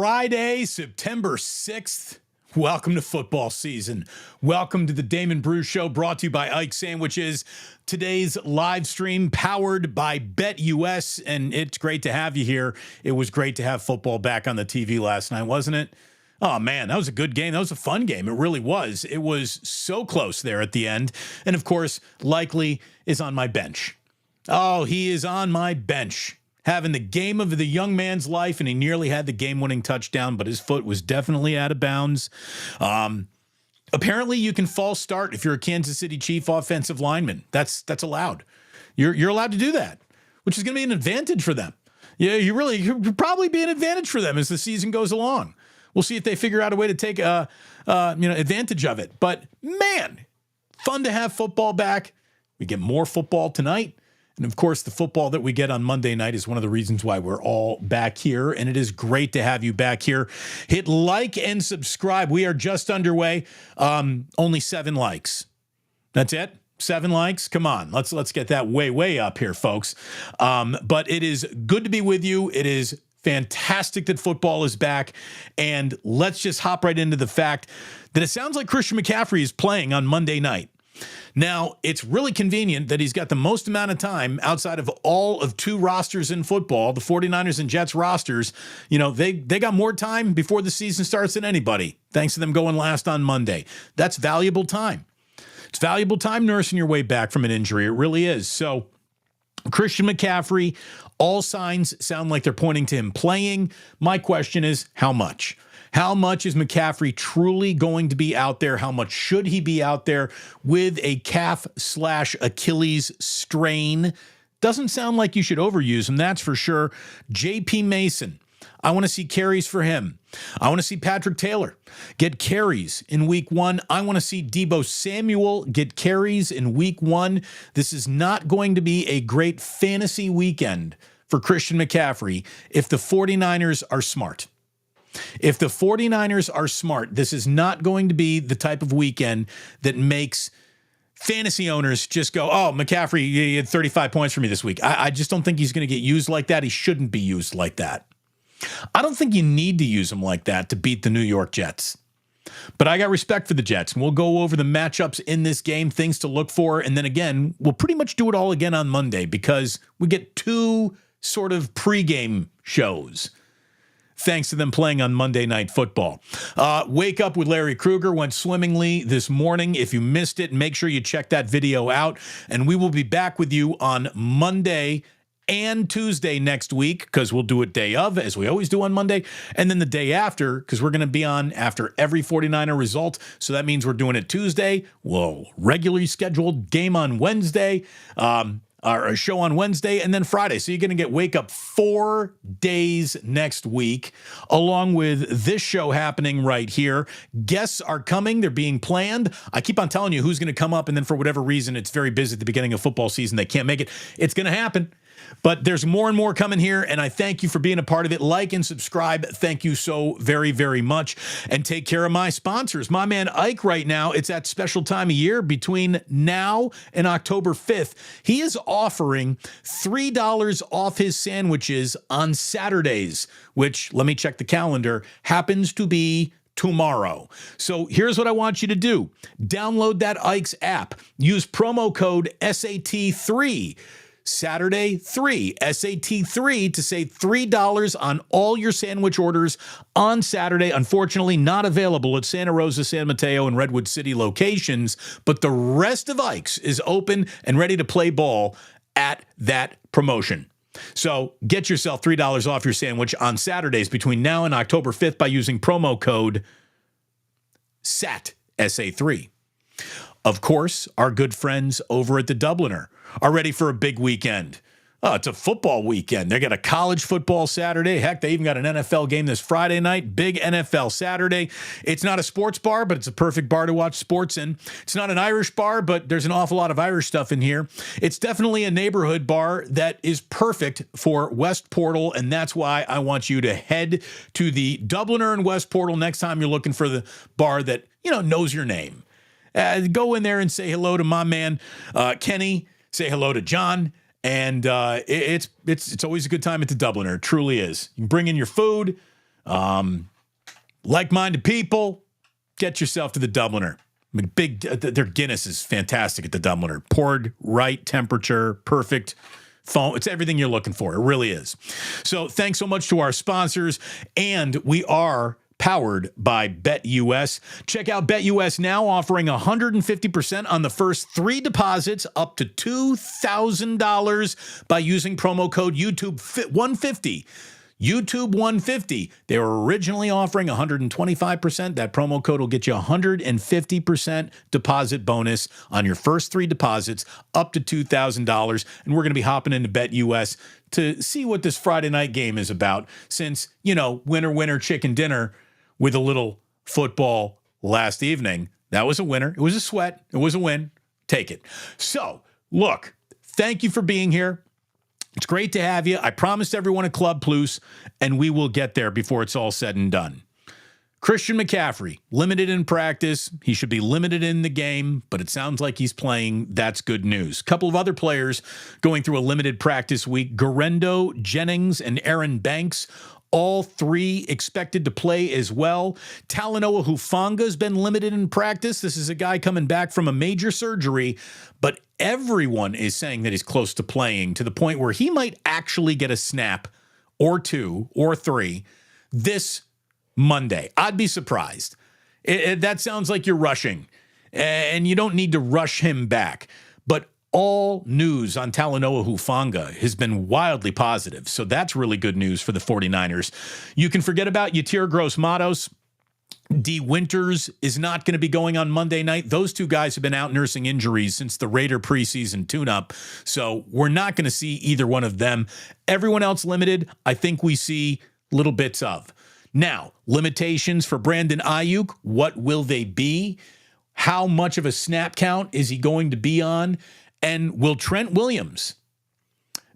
Friday, September 6th. Welcome to football season. Welcome to the Damon Brew Show, brought to you by Ike Sandwiches. Today's live stream powered by BetUS, and it's great to have you here. It was great to have football back on the TV last night, wasn't it? Oh, man, that was a good game. That was a fun game. It really was. It was so close there at the end. And, of course, Likely is on my bench. Oh, he is on my bench, having the game of the young man's life, and he nearly had the game-winning touchdown, but his foot was definitely out of bounds. Apparently, you can false start if you're a Kansas City Chief offensive lineman. That's allowed. You're allowed to do that, which is going to be an advantage for them. Yeah, you'll probably be an advantage for them as the season goes along. We'll see if they figure out a way to take advantage of it. But man, fun to have football back. We get more football tonight. And, of course, the football that we get on Monday night is one of the reasons why we're all back here. And it is great to have you back here. Hit like and subscribe. We are just underway. Only 7 likes. That's it? 7 likes? Come on. Let's get that way up here, folks. But it is good to be with you. It is fantastic that football is back. And let's just hop right into the fact that it sounds like Christian McCaffrey is playing on Monday night. Now, it's really convenient that he's got the most amount of time outside of all of 2 rosters in football, the 49ers and Jets rosters. You know, they got more time before the season starts than anybody, thanks to them going last on Monday. That's valuable time. It's valuable time nursing your way back from an injury. It really is. So, Christian McCaffrey, all signs sound like they're pointing to him playing. My question is, how much? How much is McCaffrey truly going to be out there? How much should he be out there with a calf/Achilles strain? Doesn't sound like you should overuse him, that's for sure. J.P. Mason, I want to see carries for him. I want to see Patrick Taylor get carries in week 1. I want to see Deebo Samuel get carries in week 1. This is not going to be a great fantasy weekend for Christian McCaffrey if the 49ers are smart. If the 49ers are smart, this is not going to be the type of weekend that makes fantasy owners just go, oh, McCaffrey, you had 35 points for me this week. I just don't think he's going to get used like that. He shouldn't be used like that. I don't think you need to use him like that to beat the New York Jets. But I got respect for the Jets, and we'll go over the matchups in this game, things to look for, and then again, we'll pretty much do it all again on Monday because we get 2 sort of pregame shows, thanks to them playing on Monday Night Football. Wake Up with Larry Krueger went swimmingly this morning. If you missed it, make sure you check that video out. And we will be back with you on Monday and Tuesday next week, because we'll do it day of, as we always do on Monday, and then the day after, because we're going to be on after every 49er result. So that means we're doing it Tuesday. We'll regularly scheduled game on Wednesday. Our show on Wednesday, and then Friday. So you're going to get Wake Up 4 days next week, along with this show happening right here. Guests are coming. They're being planned. I keep on telling you who's going to come up, and then for whatever reason, it's very busy at the beginning of football season. They can't make it. It's going to happen. But there's more and more coming here, and I thank you for being a part of it. Like and subscribe. Thank you so very, very much. And take care of my sponsors. My man Ike right now, it's that special time of year between now and October 5th. He is offering $3 off his sandwiches on Saturdays, which, let me check the calendar, happens to be tomorrow. So here's what I want you to do. Download that Ike's app. Use promo code SAT3. Saturday 3, SAT3, to save $3 on all your sandwich orders on Saturday. Unfortunately, not available at Santa Rosa, San Mateo, and Redwood City locations, but the rest of Ike's is open and ready to play ball at that promotion. So get yourself $3 off your sandwich on Saturdays between now and October 5th by using promo code SAT, SA3. Of course, our good friends over at the Dubliner are ready for a big weekend. Oh, it's a football weekend. They got a college football Saturday. Heck, they even got an NFL game this Friday night. Big NFL Saturday. It's not a sports bar, but it's a perfect bar to watch sports in. It's not an Irish bar, but there's an awful lot of Irish stuff in here. It's definitely a neighborhood bar that is perfect for West Portal, and that's why I want you to head to the Dubliner in West Portal next time you're looking for the bar that, knows your name. Go in there and say hello to my man, Kenny. Say hello to John. And it's always a good time at the Dubliner. It truly is. You can bring in your food. Like-minded people, get yourself to the Dubliner. Their Guinness is fantastic at the Dubliner. Poured right temperature, perfect foam. It's everything you're looking for. It really is. So thanks so much to our sponsors. And we are powered by BetUS. Check out BetUS now, offering 150% on the first 3 deposits up to $2,000 by using promo code YouTube150. YouTube 150. They were originally offering 125%. That promo code will get you 150% deposit bonus on your first 3 deposits up to $2,000. And we're going to be hopping into BetUS to see what this Friday night game is about, since, winner, chicken dinner with a little football last evening. That was a winner. It was a sweat. It was a win. Take it. So, look, thank you for being here. It's great to have you. I promised everyone a Club Plus, and we will get there before it's all said and done. Christian McCaffrey, limited in practice. He should be limited in the game, but it sounds like he's playing. That's good news. A couple of other players going through a limited practice week. Garendo, Jennings, and Aaron Banks, all 3 expected to play as well. Talanoa Hufanga's been limited in practice. This is a guy coming back from a major surgery, but everyone is saying that he's close to playing, to the point where he might actually get a snap or 2 or 3 this Monday. I'd be surprised. That sounds like you're rushing, and you don't need to rush him back. But all news on Talanoa Hufanga has been wildly positive, so that's really good news for the 49ers. You can forget about Yatir Gross-Matos. D. Winters is not going to be going on Monday night. Those 2 guys have been out nursing injuries since the Raider preseason tune-up, so we're not going to see either one of them. Everyone else limited, I think we see little bits of. Now, limitations for Brandon Ayuk, what will they be? How much of a snap count is he going to be on? And will Trent Williams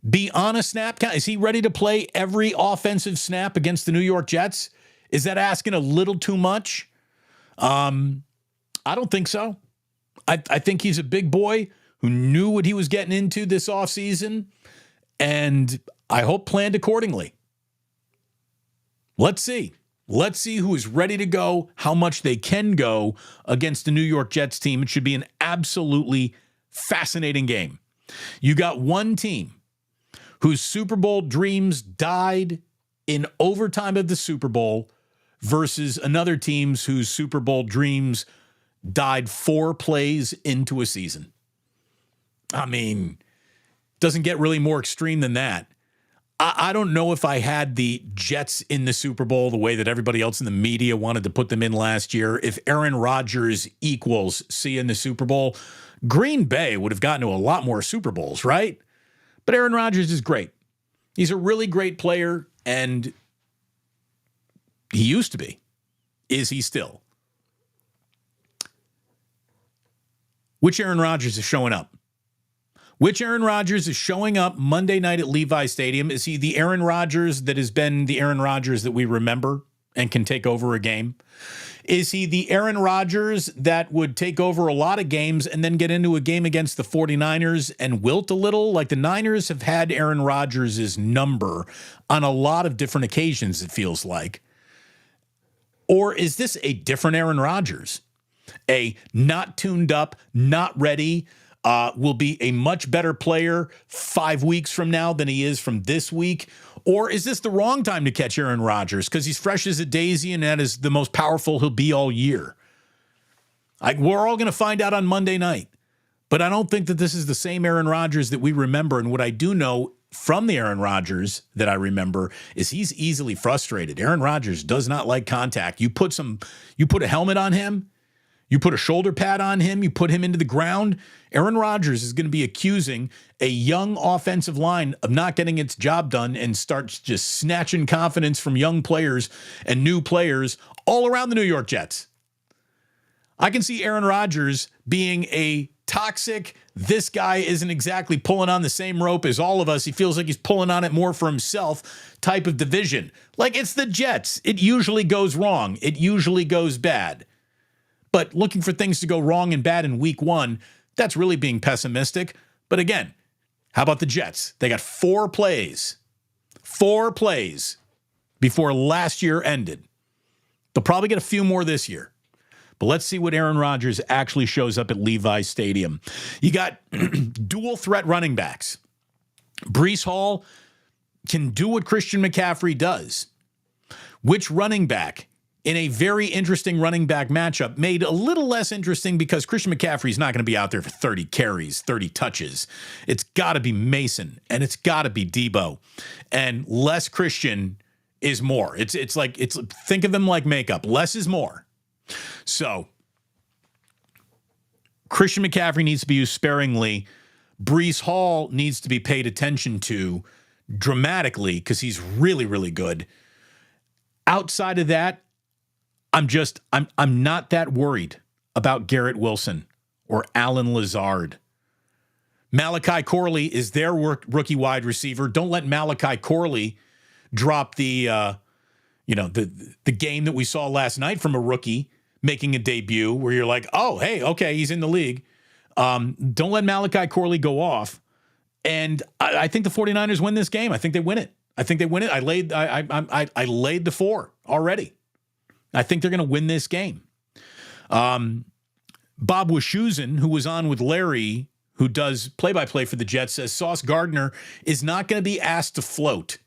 be on a snap count? Is he ready to play every offensive snap against the New York Jets? Is that asking a little too much? I don't think so. I think he's a big boy who knew what he was getting into this offseason, and I hope planned accordingly. Let's see. Let's see who is ready to go, how much they can go against the New York Jets team. It should be an absolutely fascinating game. You got one team whose Super Bowl dreams died in overtime of the Super Bowl versus another team's whose Super Bowl dreams died 4 plays into a season. I mean, doesn't get really more extreme than that. I don't know if I had the Jets in the Super Bowl the way that everybody else in the media wanted to put them in last year. If Aaron Rodgers equals see in the Super Bowl, Green Bay would have gotten to a lot more Super Bowls, right? But Aaron Rodgers is great. He's a really great player, and he used to be. Is he still? Which Aaron Rodgers is showing up? Which Aaron Rodgers is showing up Monday night at Levi Stadium? Is he the Aaron Rodgers that has been the Aaron Rodgers that we remember and can take over a game? Is he the Aaron Rodgers that would take over a lot of games and then get into a game against the 49ers and wilt a little? Like, the Niners have had Aaron Rodgers' number on a lot of different occasions, it feels like. Or is this a different Aaron Rodgers? A not tuned up, not ready, will be a much better player 5 weeks from now than he is from this week? Or is this the wrong time to catch Aaron Rodgers because he's fresh as a daisy and that is the most powerful he'll be all year? We're all going to find out on Monday night. But I don't think that this is the same Aaron Rodgers that we remember. And what I do know from the Aaron Rodgers that I remember is he's easily frustrated. Aaron Rodgers does not like contact. You put a helmet on him, you put a shoulder pad on him, you put him into the ground, Aaron Rodgers is going to be accusing a young offensive line of not getting its job done and starts just snatching confidence from young players and new players all around the New York Jets. I can see Aaron Rodgers being a toxic, this guy isn't exactly pulling on the same rope as all of us, he feels like he's pulling on it more for himself type of division. Like, it's the Jets. It usually goes wrong. It usually goes bad. But looking for things to go wrong and bad in week 1, that's really being pessimistic. But again, how about the Jets? They got 4 plays. 4 plays before last year ended. They'll probably get a few more this year. But let's see what Aaron Rodgers actually shows up at Levi Stadium. You got dual threat running backs. Breece Hall can do what Christian McCaffrey does. Which running back in a very interesting running back matchup made a little less interesting because Christian McCaffrey is not going to be out there for 30 carries, 30 touches. It's got to be Mason and it's got to be Debo. And less Christian is more. It's think of them like makeup. Less is more. So Christian McCaffrey needs to be used sparingly. Breece Hall needs to be paid attention to dramatically because he's really, really good. Outside of that, I'm not that worried about Garrett Wilson or Allen Lazard. Malachi Corley is their rookie wide receiver. Don't let Malachi Corley drop the game that we saw last night from a rookie making a debut where you're like, oh, hey, okay, he's in the league. Don't let Malachi Corley go off. And I think the 49ers win this game. I think they win it. I laid the 4 already. I think they're going to win this game. Bob Wischusen, who was on with Larry, who does play-by-play for the Jets, says Sauce Gardner is not going to be asked to float.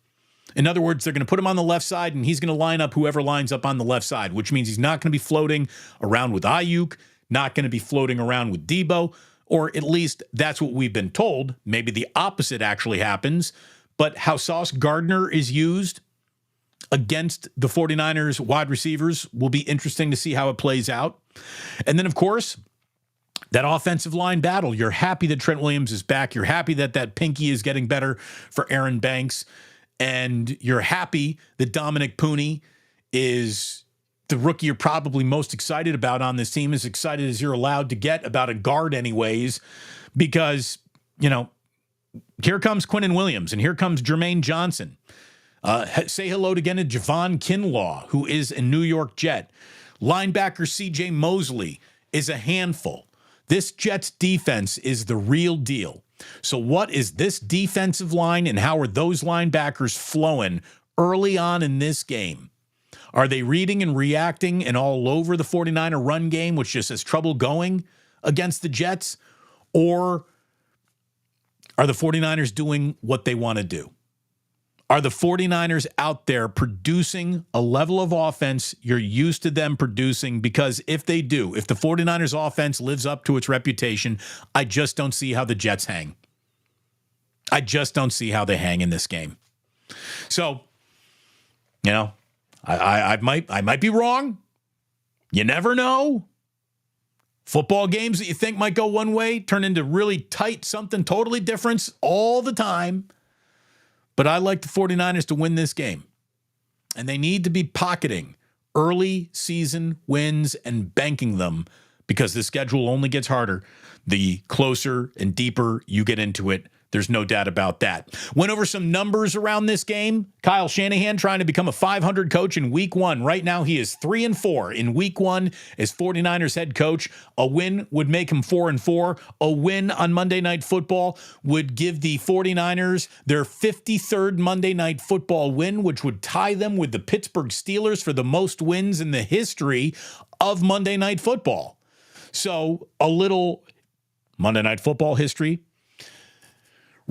In other words, they're going to put him on the left side, and he's going to line up whoever lines up on the left side, which means he's not going to be floating around with Ayuk, not going to be floating around with Debo, or at least that's what we've been told. Maybe the opposite actually happens, but how Sauce Gardner is used against the 49ers wide receivers will be interesting to see how it plays out. And then, of course, that offensive line battle. You're happy that Trent Williams is back. You're happy that pinky is getting better for Aaron Banks. And you're happy that Dominic Pooney is the rookie you're probably most excited about on this team, as excited as you're allowed to get about a guard anyways, because, here comes Quinnen Williams and here comes Jermaine Johnson. Say hello again to Javon Kinlaw, who is a New York Jet. Linebacker C.J. Mosley is a handful. This Jets defense is the real deal. So what is this defensive line and how are those linebackers flowing early on in this game? Are they reading and reacting and all over the 49er run game, which just has trouble going against the Jets? Or are the 49ers doing what they want to do? Are the 49ers out there producing a level of offense you're used to them producing? Because if they do, if the 49ers offense lives up to its reputation, I just don't see how the Jets hang. I just don't see how they hang in this game. So, I might be wrong. You never know. Football games that you think might go one way turn into really tight, something totally different all the time. But I like the 49ers to win this game. And they need to be pocketing early season wins and banking them because the schedule only gets harder the closer and deeper you get into it. There's no doubt about that. Went over some numbers around this game. Kyle Shanahan trying to become a 500 coach in week 1. Right now, he is 3-4 in week 1 as 49ers head coach. A win would make him 4-4. A win on Monday Night Football would give the 49ers their 53rd Monday Night Football win, which would tie them with the Pittsburgh Steelers for the most wins in the history of Monday Night Football. So a little Monday Night Football history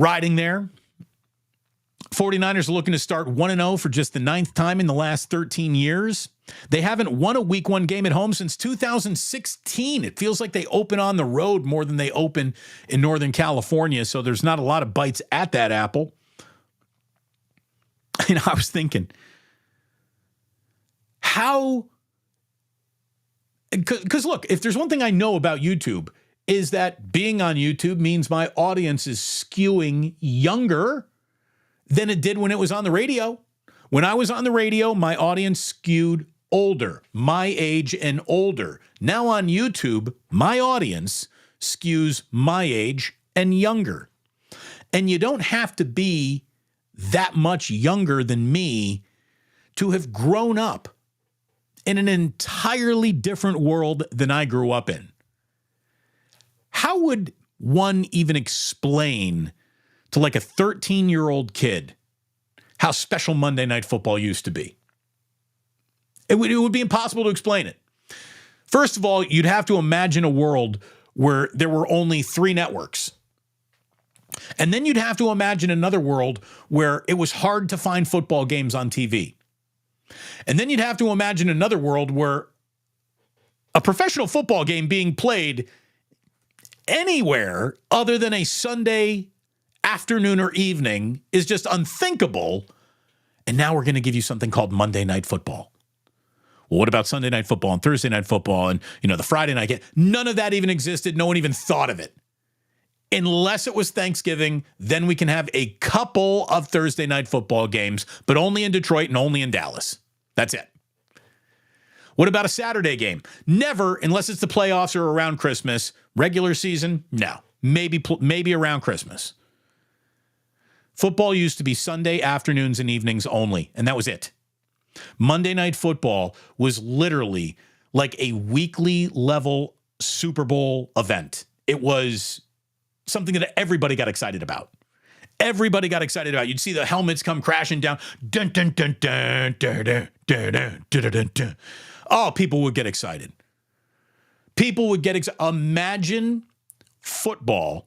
riding there. 49ers are looking to start 1-0 for just the 9th time in the last 13 years. They haven't won a week 1 game at home since 2016. It feels like they open on the road more than they open in Northern California, so there's not a lot of bites at that apple. And I was thinking, how... Because look, if there's one thing I know about YouTube, is that being on YouTube means my audience is skewing younger than it did when it was on the radio. When I was on the radio, my audience skewed older, my age and older. Now on YouTube, my audience skews my age and younger. And you don't have to be that much younger than me to have grown up in an entirely different world than I grew up in. How would one even explain to like a 13-year-old kid how special Monday Night Football used to be. It would be impossible to explain it. First of all, you'd have to imagine a world where there were only 3 networks. And then you'd have to imagine another world where it was hard to find football games on TV. And then you'd have to imagine another world where a professional football game being played anywhere other than a Sunday afternoon or evening is just unthinkable. And now we're going to give you something called Monday Night Football. Well, what about Sunday Night Football and Thursday Night Football and, the Friday night game? None of that even existed. No one even thought of it. Unless it was Thanksgiving, then we can have a couple of Thursday night football games, but only in Detroit and only in Dallas. That's it. What about a Saturday game? Never, unless it's the playoffs or around Christmas. Regular season? No. Maybe around Christmas. Football used to be Sunday afternoons and evenings only, and that was it. Monday Night Football was literally like a weekly level Super Bowl event. It was something that everybody got excited about. Everybody got excited about. You'd see the helmets come crashing down. Dun, dun, dun, dun, dun, dun, dun, dun, dun, dun, dun. Oh, people would get excited. People would get excited. Imagine football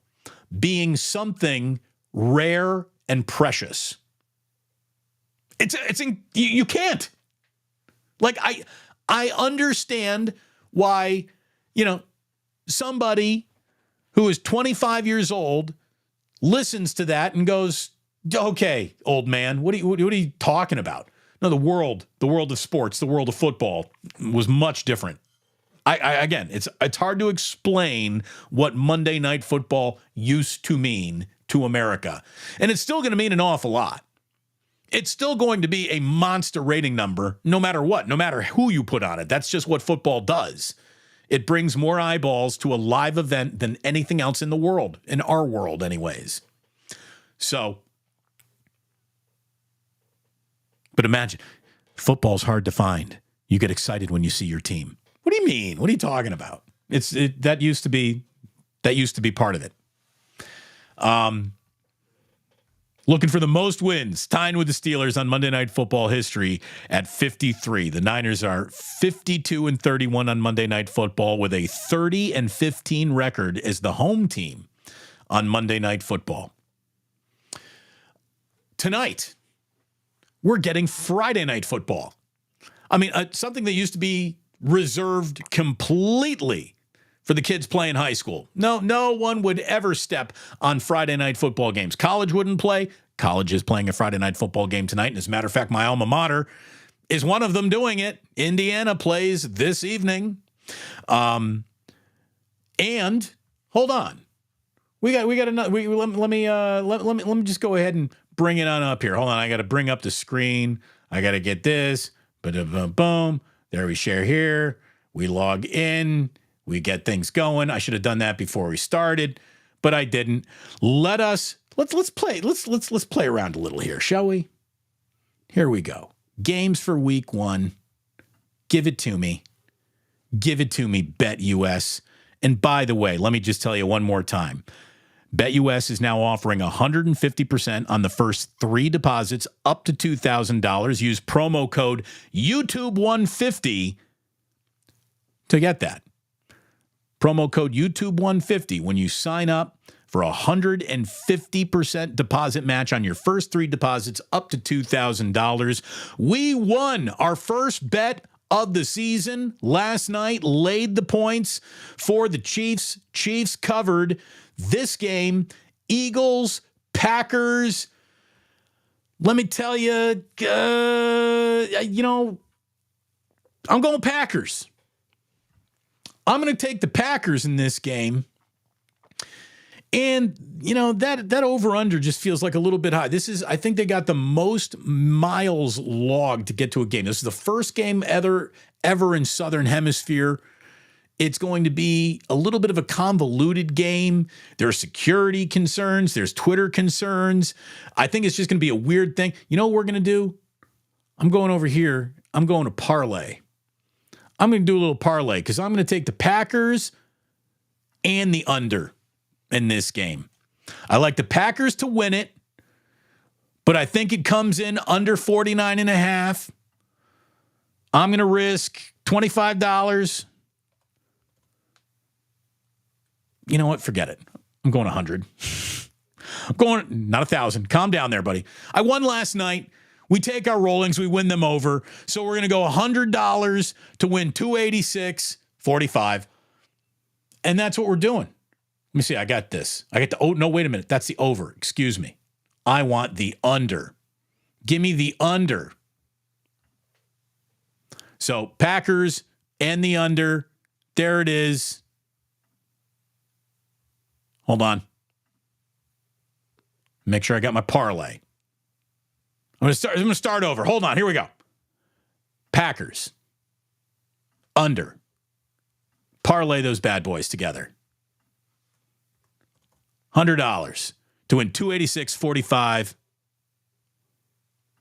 being something rare and precious. You can't. Like, I understand why, somebody who is 25 years old listens to that and goes, okay, old man, what are you talking about? No, the world of sports, the world of football was much different. Again, it's hard to explain what Monday Night Football used to mean to America. And it's still going to mean an awful lot. It's still going to be a monster rating number, no matter what, no matter who you put on it. That's just what football does. It brings more eyeballs to a live event than anything else in the world, in our world anyways. So, but imagine, football's hard to find. You get excited when you see your team. What do you mean? What are you talking about? That used to be part of it. Looking for the most wins, tying with the Steelers on Monday Night Football history at 53. The Niners are 52-31 on Monday Night Football with a 30-15 record as the home team on Monday Night Football. Tonight, we're getting Friday Night Football. I mean, something that used to be reserved completely for the kids playing high school. No one would ever step on Friday night football games. College wouldn't play. College is playing a Friday night football game tonight. And as a matter of fact, my alma mater is one of them doing it. Indiana plays this evening. And hold on. We got another. Let me just go ahead and bring it on up here. Hold on. I got to bring up the screen. I got to get this. Boom. There we share here. We log in. We get things going. I should have done that before we started, but I didn't. Let's play around a little here, shall we? Here we go. Games for week 1. Give it to me. Give it to me, BetUS. And by the way, let me just tell you one more time. BetUS is now offering 150% on the first 3 deposits up to $2,000. Use promo code YouTube150 to get that. Promo code YouTube150 when you sign up for 150% deposit match on your first 3 deposits up to $2,000. We won our first bet of the season last night, laid the points for the Chiefs. Chiefs covered this game. Eagles, Packers. Let me tell you, I'm going Packers. I'm going to take the Packers in this game. And, that over-under just feels like a little bit high. I think they got the most miles logged to get to a game. This is the first game ever in Southern Hemisphere. It's going to be a little bit of a convoluted game. There are security concerns. There's Twitter concerns. I think it's just going to be a weird thing. You know what we're going to do? I'm going over here. I'm going to parlay. I'm going to do a little parlay because I'm going to take the Packers and the under in this game. I like the Packers to win it, but I think it comes in under 49.5. I'm going to risk $25. You know what? Forget it. I'm going 100. I'm going, not 1,000. Calm down there, buddy. I won last night. We take our rollings. We win them over. So we're going to go $100 to win 286.45. And that's what we're doing. Let me see. I got this. No, wait a minute. That's the over. Excuse me. I want the under. Give me the under. So Packers and the under. There it is. Hold on. Make sure I got my parlay. I'm going to start over. Hold on. Here we go. Packers. Under. Parlay those bad boys together. $100 to win 286.45.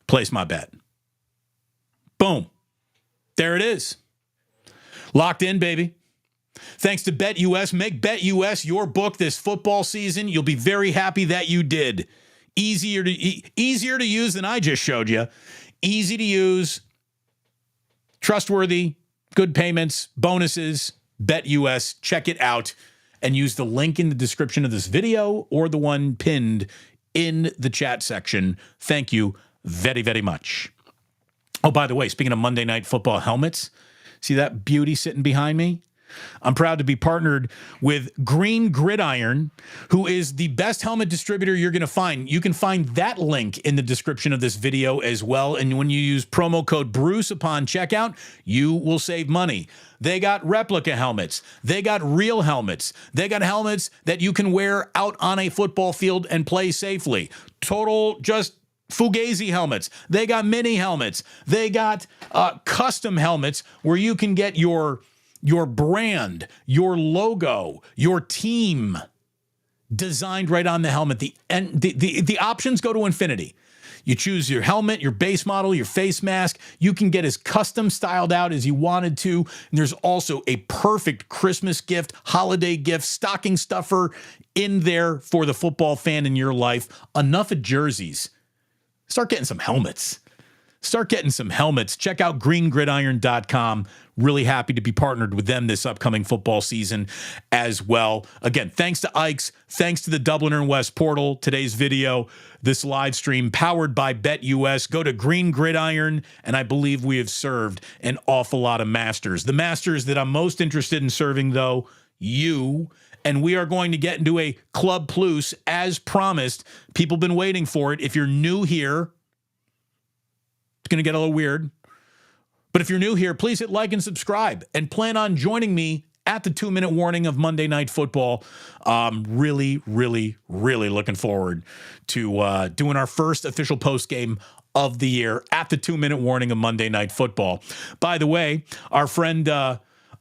Place my bet. Boom. There it is. Locked in, baby. Thanks to BetUS. Make BetUS your book this football season. You'll be very happy that you did. Easier to use than I just showed you. Easy to use. Trustworthy. Good payments. Bonuses. BetUS. Check it out. And use the link in the description of this video or the one pinned in the chat section. Thank you very, very much. Oh, by the way, speaking of Monday Night Football helmets, see that beauty sitting behind me? I'm proud to be partnered with Green Gridiron, who is the best helmet distributor you're going to find. You can find that link in the description of this video as well. And when you use promo code Bruce upon checkout, you will save money. They got replica helmets. They got real helmets. They got helmets that you can wear out on a football field and play safely. Total just Fugazi helmets. They got mini helmets. They got custom helmets where you can get your brand, your logo, your team designed right on the helmet. The options go to infinity. You choose your helmet, your base model, your face mask. You can get as custom styled out as you wanted to. And there's also a perfect Christmas gift, holiday gift, stocking stuffer in there for the football fan in your life. Enough of jerseys. Start getting some helmets. Check out greengridiron.com. Really happy to be partnered with them this upcoming football season as well. Again, thanks to Ike's. Thanks to the Dubliner and West portal. Today's video, this live stream powered by BetUS. Go to Green Gridiron, and I believe we have served an awful lot of masters. The masters that I'm most interested in serving, though, you. And we are going to get into a Club Plus as promised. People have been waiting for it. If you're new here, it's going to get a little weird. But if you're new here, please hit like and subscribe and plan on joining me at the 2-minute warning of Monday Night Football. Really, really, really looking forward to doing our first official post game of the year at the 2-minute warning of Monday Night Football. By the way, our friend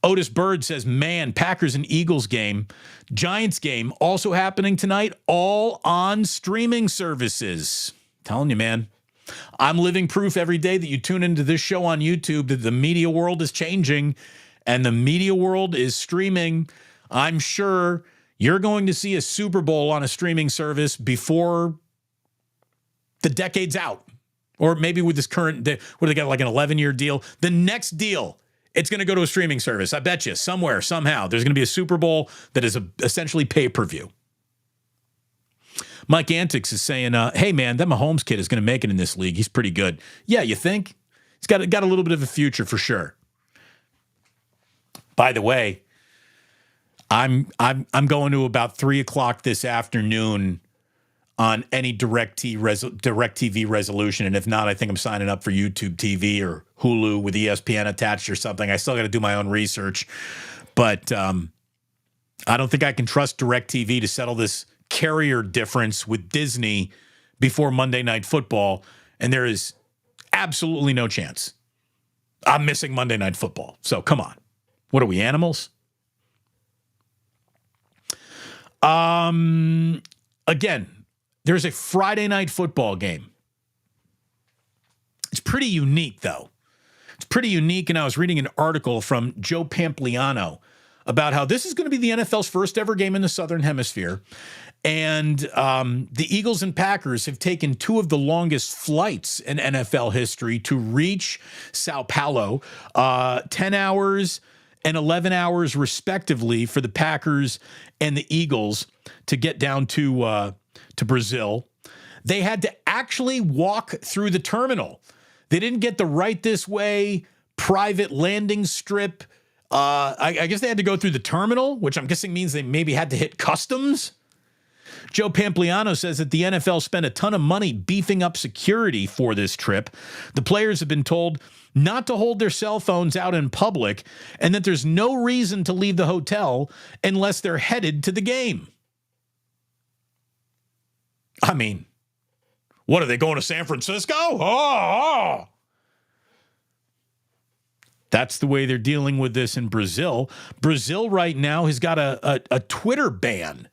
Otis Bird says, man, Packers and Eagles game, Giants game also happening tonight, all on streaming services. Telling you, man. I'm living proof every day that you tune into this show on YouTube that the media world is changing and the media world is streaming. I'm sure you're going to see a Super Bowl on a streaming service before the decade's out. Or maybe with this current, what do they got, like an 11-year deal? The next deal, it's going to go to a streaming service. I bet you somewhere, somehow, there's going to be a Super Bowl that is essentially pay-per-view. Mike Antics is saying, hey, man, that Mahomes kid is going to make it in this league. He's pretty good. Yeah, you think? He's got a little bit of a future for sure. By the way, I'm going to about 3 o'clock this afternoon on any DirecTV resolution. And if not, I think I'm signing up for YouTube TV or Hulu with ESPN attached or something. I still got to do my own research. But I don't think I can trust DirecTV to settle this carrier difference with Disney before Monday Night Football, and there is absolutely no chance I'm missing Monday Night Football. So come on. What are we, animals? Again, there's a Friday Night Football game. It's pretty unique, though. It's pretty unique, and I was reading an article from Joe Pampliano about how this is going to be the NFL's first ever game in the Southern Hemisphere. And the Eagles and Packers have taken two of the longest flights in NFL history to reach Sao Paulo, 10 hours and 11 hours respectively for the Packers and the Eagles to get down to Brazil. They had to actually walk through the terminal. They didn't get the right this way private landing strip. I guess they had to go through the terminal, which I'm guessing means they maybe had to hit customs. Joe Pampliano says that the NFL spent a ton of money beefing up security for this trip. The players have been told not to hold their cell phones out in public and that there's no reason to leave the hotel unless they're headed to the game. I mean, what are they going to San Francisco? Oh. That's the way they're dealing with this in Brazil. Brazil right now has got a Twitter ban.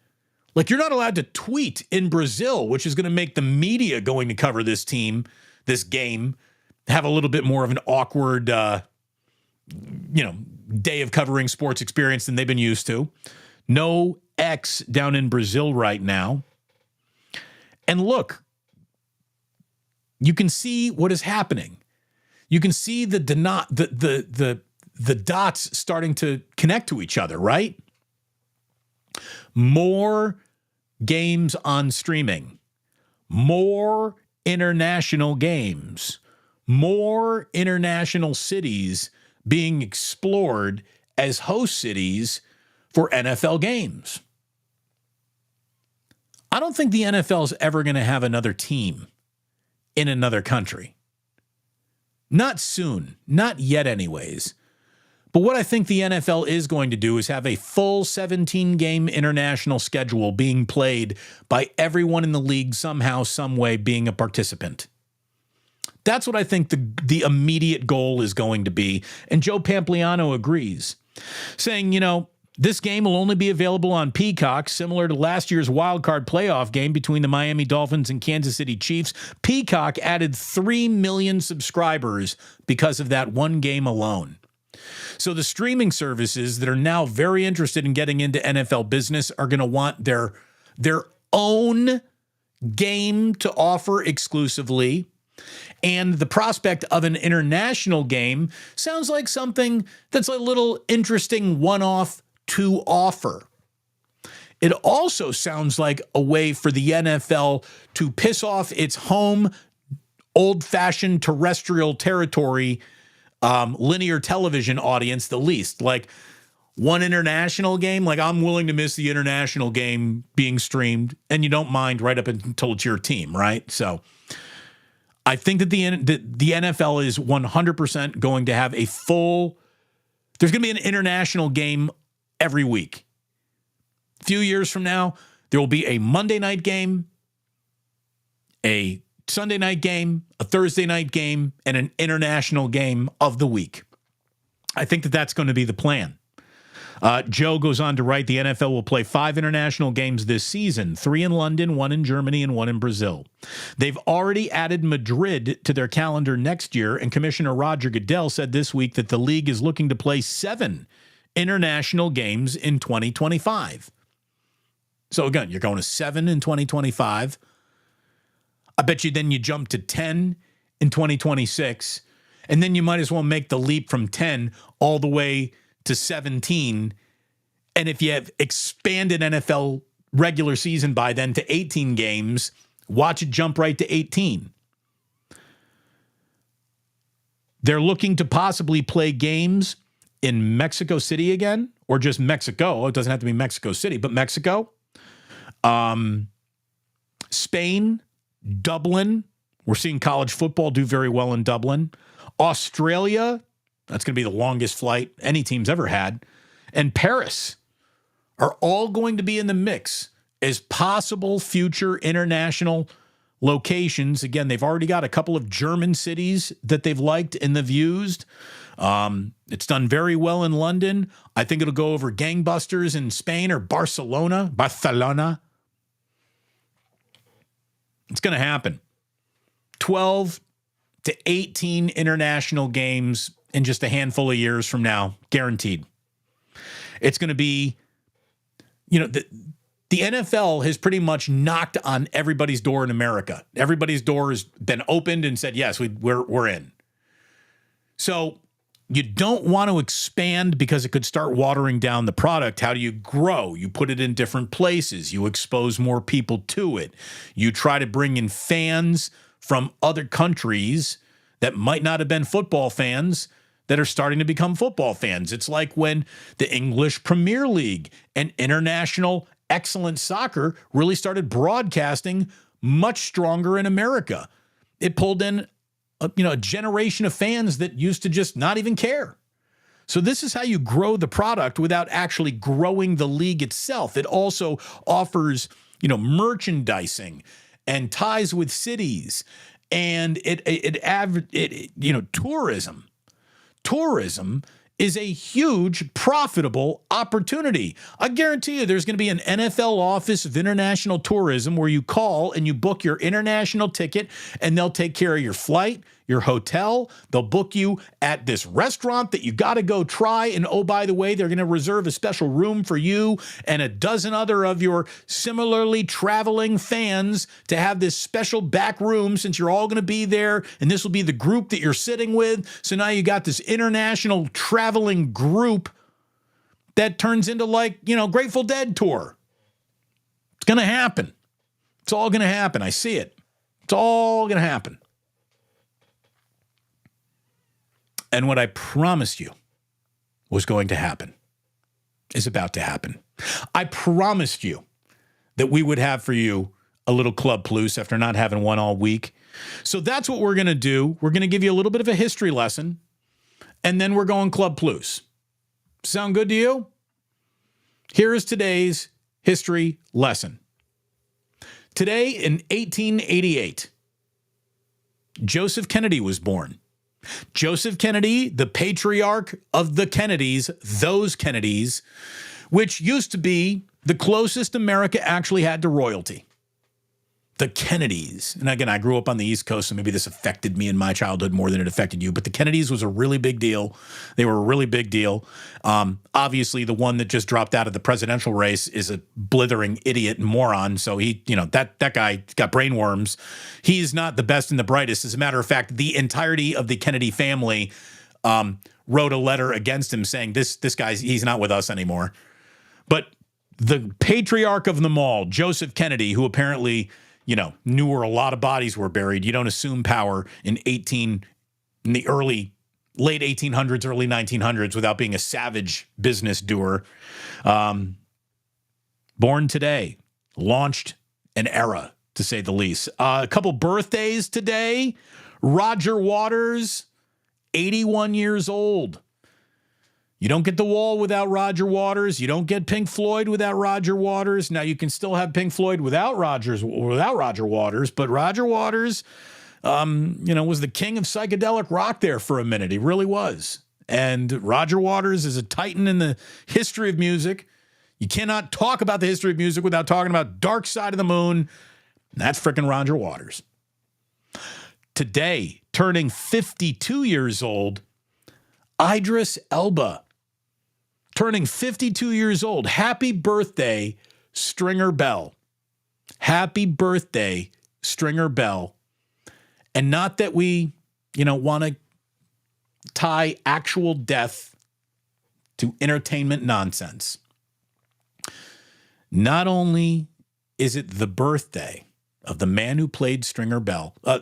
Like, you're not allowed to tweet in Brazil, which is going to make the media going to cover this game, have a little bit more of an awkward, day of covering sports experience than they've been used to. No X down in Brazil right now. And look, you can see what is happening. You can see the dots starting to connect to each other, right? More games on streaming, more international games, more international cities being explored as host cities for NFL games. I don't think the NFL is ever going to have another team in another country. Not soon, not yet anyways. But what I think the NFL is going to do is have a full 17-game international schedule being played by everyone in the league somehow, some way being a participant. That's what I think the immediate goal is going to be. And Joe Pampliano agrees, saying, this game will only be available on Peacock, similar to last year's wildcard playoff game between the Miami Dolphins and Kansas City Chiefs. Peacock added 3 million subscribers because of that one game alone. So the streaming services that are now very interested in getting into NFL business are going to want their own game to offer exclusively. And the prospect of an international game sounds like something that's a little interesting one-off to offer. It also sounds like a way for the NFL to piss off its home, old-fashioned terrestrial territory linear television audience the least. Like, one international game, like, I'm willing to miss the international game being streamed, and you don't mind right up until it's your team, right? So I think that the NFL is 100% going to have there's going to be an international game every week. A few years from now, there will be a Monday night game, a Sunday night game, a Thursday night game, and an international game of the week. I think that that's going to be the plan. Joe goes on to write, the NFL will play 5 international games this season, 3 in London, 1 in Germany, and 1 in Brazil. They've already added Madrid to their calendar next year, and Commissioner Roger Goodell said this week that the league is looking to play 7 international games in 2025. So again, you're going to 7 in 2025. I bet you then you jump to 10 in 2026, and then you might as well make the leap from 10 all the way to 17. And if you have expanded NFL regular season by then to 18 games, watch it jump right to 18. They're looking to possibly play games in Mexico City again, or just Mexico. It doesn't have to be Mexico City, but Mexico. Spain, Dublin. We're seeing college football do very well in Dublin. Australia, that's going to be the longest flight any team's ever had. And Paris are all going to be in the mix as possible future international locations. Again, they've already got a couple of German cities that they've liked and they've used. It's done very well in London. I think it'll go over gangbusters in Spain or Barcelona. It's going to happen. 12 to 18 international games in just a handful of years from now, guaranteed. It's going to be, the NFL has pretty much knocked on everybody's door in America. Everybody's door has been opened and said, yes, we're in. So you don't want to expand because it could start watering down the product. How do you grow? You put it in different places. You expose more people to it. You try to bring in fans from other countries that might not have been football fans that are starting to become football fans. It's like when the English Premier League and international excellent soccer really started broadcasting much stronger in America. It pulled in a generation of fans that used to just not even care. So this is how you grow the product without actually growing the league itself. It also offers, merchandising and ties with cities, and tourism. Tourism is a huge, profitable opportunity. I guarantee you there's going to be an NFL Office of International Tourism where you call and you book your international ticket, and they'll take care of your flight, your hotel. They'll book you at this restaurant that you got to go try. And oh, by the way, they're going to reserve a special room for you and a dozen other of your similarly traveling fans to have this special back room since you're all going to be there. And this will be the group that you're sitting with. So now you got this international traveling group that turns into Grateful Dead tour. It's going to happen. It's all going to happen. I see it. It's all going to happen. And what I promised you was going to happen is about to happen. I promised you that we would have for you a little Club Plus after not having one all week. So that's what we're going to do. We're going to give you a little bit of a history lesson, and then we're going Club Plus. Sound good to you? Here is today's history lesson. Today in 1888, Joseph Kennedy was born. Joseph Kennedy, the patriarch of the Kennedys, those Kennedys, which used to be the closest America actually had to royalty. The Kennedys. And again, I grew up on the East Coast, so maybe this affected me in my childhood more than it affected you. But the Kennedys was a really big deal. They were a really big deal. Obviously, the one that just dropped out of the presidential race is a blithering idiot and moron. So he, that guy got brainworms. He's not the best and the brightest. As a matter of fact, the entirety of the Kennedy family wrote a letter against him saying, this guy's, he's not with us anymore. But the patriarch of them all, Joseph Kennedy, who apparently knew where a lot of bodies were buried. You don't assume power in the late 1800s, early 1900s without being a savage business doer. Born today, launched an era, to say the least. A couple birthdays today. Roger Waters, 81 years old. You don't get The Wall without Roger Waters. You don't get Pink Floyd without Roger Waters. Now, you can still have Pink Floyd without Roger Waters, but Roger Waters, was the king of psychedelic rock there for a minute. He really was. And Roger Waters is a titan in the history of music. You cannot talk about the history of music without talking about Dark Side of the Moon. That's frickin' Roger Waters. Today, turning 52 years old, Idris Elba. Turning 52 years old. Happy birthday, Stringer Bell. Happy birthday, Stringer Bell. And not that we, want to tie actual death to entertainment nonsense. Not only is it the birthday of the man who played Stringer Bell. By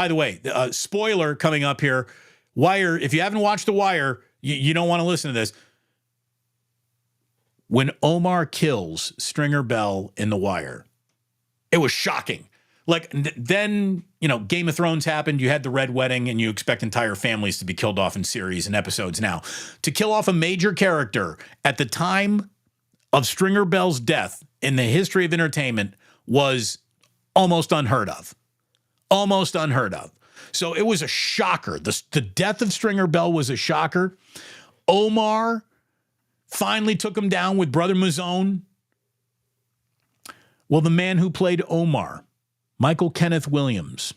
the way, spoiler coming up here. Wire, if you haven't watched The Wire, you don't want to listen to this. When Omar kills Stringer Bell in The Wire, it was shocking. Then, Game of Thrones happened. You had the Red Wedding, and you expect entire families to be killed off in series and episodes now. To kill off a major character at the time of Stringer Bell's death in the history of entertainment was almost unheard of. Almost unheard of. So it was a shocker. The death of Stringer Bell was a shocker. Omar finally took him down with Brother Mazone. Well, the man who played Omar, Michael Kenneth Williams,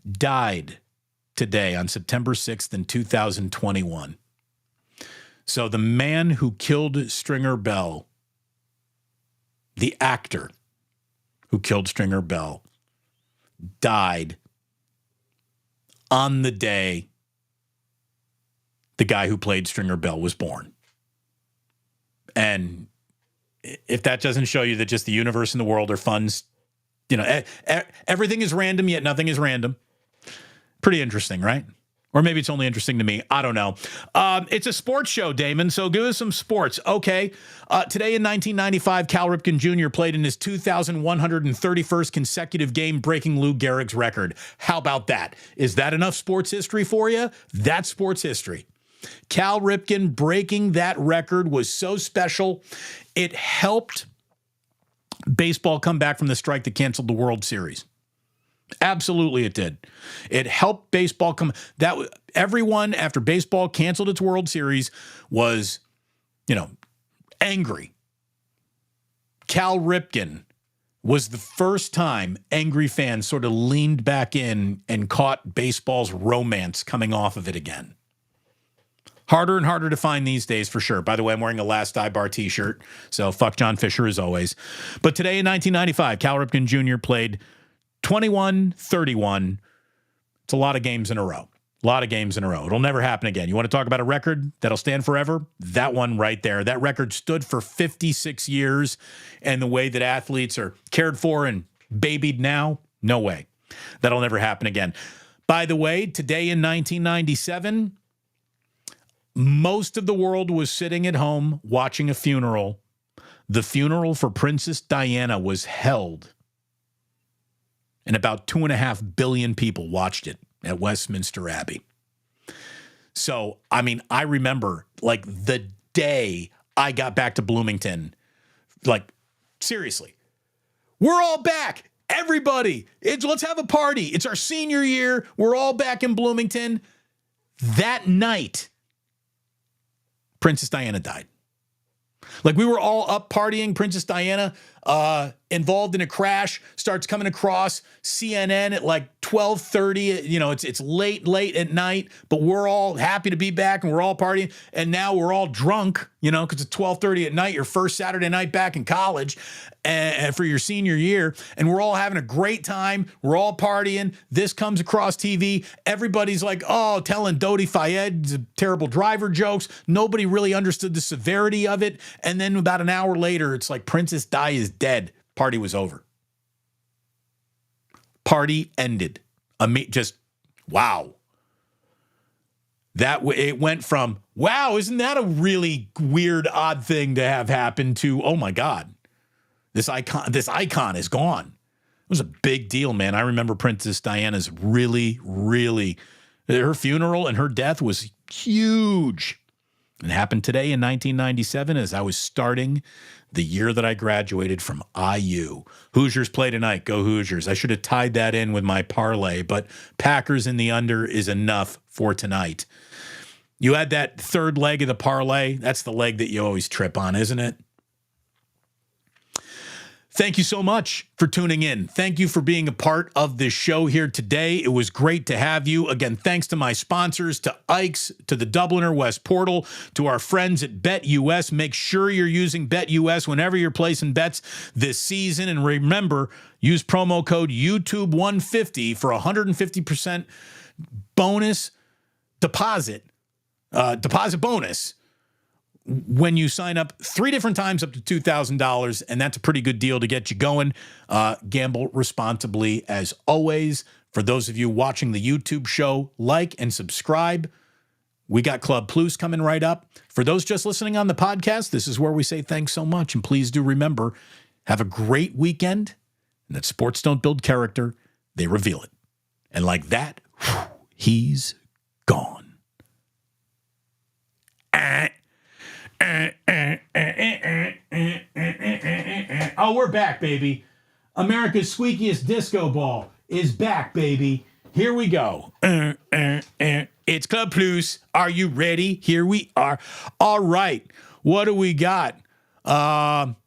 died today on September 6th in 2021. So the man who killed Stringer Bell, the actor who killed Stringer Bell, died on the day the guy who played Stringer Bell was born. And if that doesn't show you that just the universe and the world are fun, everything is random, yet nothing is random. Pretty interesting, right? Or maybe it's only interesting to me. I don't know. It's a sports show, Damon, so give us some sports. Okay. Today in 1995, Cal Ripken Jr. played in his 2,131st consecutive game, breaking Lou Gehrig's record. How about that? Is that enough sports history for you? That's sports history. Cal Ripken breaking that record was so special. It helped baseball come back from the strike that canceled the World Series. Absolutely, it did. It helped baseball come. Everyone after baseball canceled its World Series was, angry. Cal Ripken was the first time angry fans sort of leaned back in and caught baseball's romance coming off of it again. Harder and harder to find these days, for sure. By the way, I'm wearing a Last Bar t-shirt, so fuck John Fisher as always. But today in 1995, Cal Ripken Jr. played 21-31. It's a lot of games in a row. A lot of games in a row. It'll never happen again. You want to talk about a record that'll stand forever? That one right there. That record stood for 56 years, and the way that athletes are cared for and babied now, no way. That'll never happen again. By the way, today in 1997, most of the world was sitting at home watching a funeral. The funeral for Princess Diana was held, and about 2.5 billion people watched it at Westminster Abbey. So, I remember the day I got back to Bloomington, seriously, we're all back. Everybody, let's have a party. It's our senior year. We're all back in Bloomington. That night, Princess Diana died. We were all up partying. Princess Diana involved in a crash, starts coming across CNN at 12:30. It's late at night, but we're all happy to be back and we're all partying. And now we're all drunk, because it's 12:30 at night, your first Saturday night back in college and for your senior year. And we're all having a great time. We're all partying. This comes across TV. Everybody's telling Dodi Fayed terrible driver jokes. Nobody really understood the severity of it. And then about an hour later, it's Princess Di is dead. Party was over. Party ended. Just wow. It went from, wow, isn't that a really weird, odd thing to have happen, to, oh my God, this icon is gone. It was a big deal, man. I remember Princess Diana's really, really, her funeral and her death was huge. It happened today in 1997 as I was starting the year that I graduated from IU. Hoosiers play tonight. Go Hoosiers. I should have tied that in with my parlay, but Packers in the under is enough for tonight. You had that third leg of the parlay. That's the leg that you always trip on, isn't it? Thank you so much for tuning in. Thank you for being a part of this show here today. It was great to have you. Again, thanks to my sponsors, to Ike's, to the Dubliner West Portal, to our friends at BetUS. Make sure you're using BetUS whenever you're placing bets this season. And remember, use promo code YouTube150 for 150% bonus deposit bonus when you sign up 3 different times up to $2,000, and that's a pretty good deal to get you going. Gamble responsibly as always. For those of you watching the YouTube show, like and subscribe. We got Club Plus coming right up. For those just listening on the podcast, this is where we say thanks so much. And please do remember, have a great weekend, and that sports don't build character, they reveal it. And like that, he's gone. Oh, we're back, baby. America's squeakiest disco ball is back, baby. Here we go. It's Club Plus. Are you ready? Here we are. All right. What do we got? Bob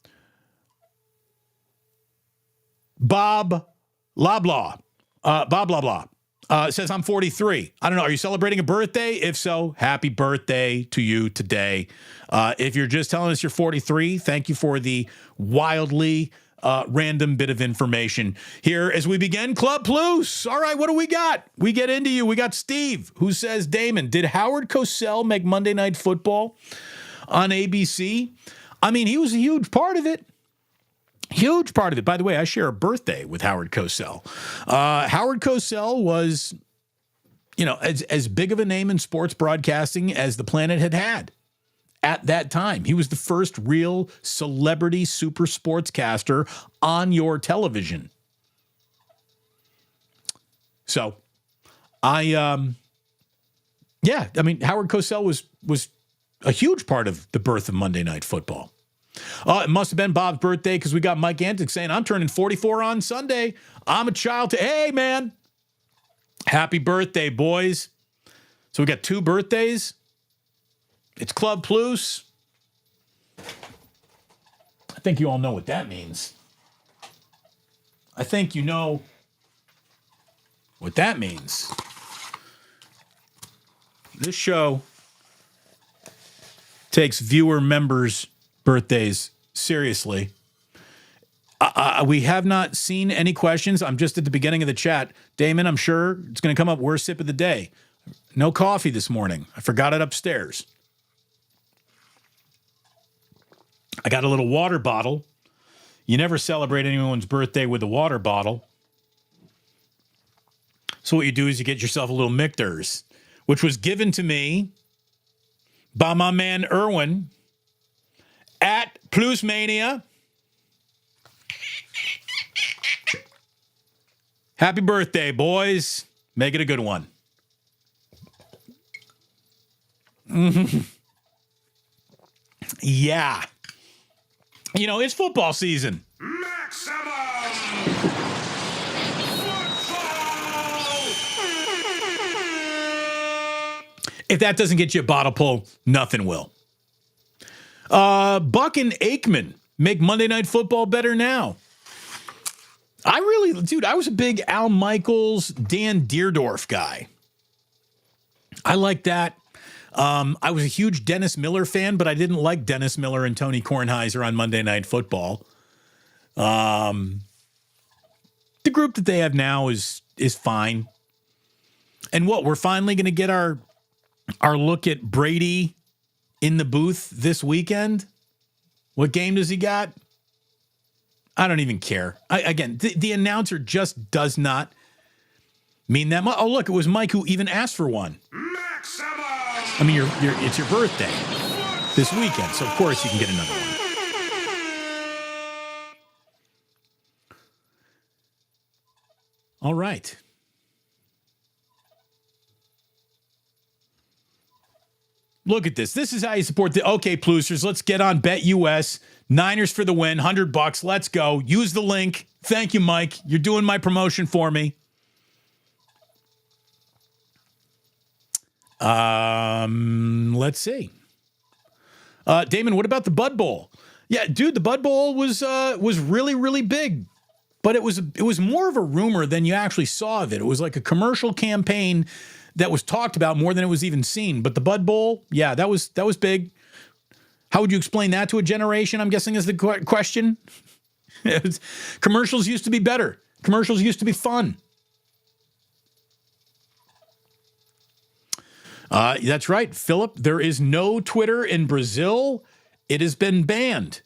Loblaw. Bob Loblaw. It says, I'm 43. I don't know. Are you celebrating a birthday? If so, happy birthday to you today. If you're just telling us you're 43, thank you for the wildly random bit of information here as we begin Club Plus. All right, what do we got? We get into you. We got Steve, who says, Damon, did Howard Cosell make Monday Night Football on ABC? I mean, he was a huge part of it. Huge part of it. By the way, I share a birthday with Howard Cosell. Howard Cosell was, as big of a name in sports broadcasting as the planet had had at that time. He was the first real celebrity super sportscaster on your television. So, Howard Cosell was a huge part of the birth of Monday Night Football. It must have been Bob's birthday because we got Mike Antic saying, I'm turning 44 on Sunday. I'm a child. Hey, man. Happy birthday, boys. So we got 2 birthdays. It's Club Plus. I think you all know what that means. I think you know what that means. This show takes viewer members' birthdays seriously. We have not seen any questions. I'm just at the beginning of the chat. Damon, I'm sure it's going to come up. Worst sip of the day. No coffee this morning. I forgot it upstairs. I got a little water bottle. You never celebrate anyone's birthday with a water bottle. So what you do is you get yourself a little Michter's, which was given to me by my man Erwin at Plusmania. Happy birthday, boys. Make it a good one. Mm-hmm. Yeah. It's football season. Maximum football! If that doesn't get you a bottle pull, nothing will. Buck and Aikman make Monday Night Football better now. I was a big Al Michaels, Dan Deerdorf guy. I like that. I was a huge Dennis Miller fan, but I didn't like Dennis Miller and Tony Kornheiser on Monday Night Football. The group that they have now is fine. And we're finally going to get our look at Brady in the booth this weekend. What game does he got? I don't even care. The announcer just does not mean that much. Oh, look, it was Mike who even asked for one. Maximum! I mean, it's your birthday this weekend, so of course you can get another one. All right. Look at this. This is how you support the OK Plusers. Let's get on BetUS. Niners for the win. $100. Let's go. Use the link. Thank you, Mike. You're doing my promotion for me. Let's see. Damon, what about the Bud Bowl? Yeah, dude, the Bud Bowl was really, really big. But it was more of a rumor than you actually saw of it. It was like a commercial campaign that was talked about more than it was even seen. But the Bud Bowl, yeah, that was big. How would you explain that to a generation, I'm guessing is the question? Commercials used to be better. Commercials used to be fun. That's right, Philip. There is no Twitter in Brazil. It has been banned.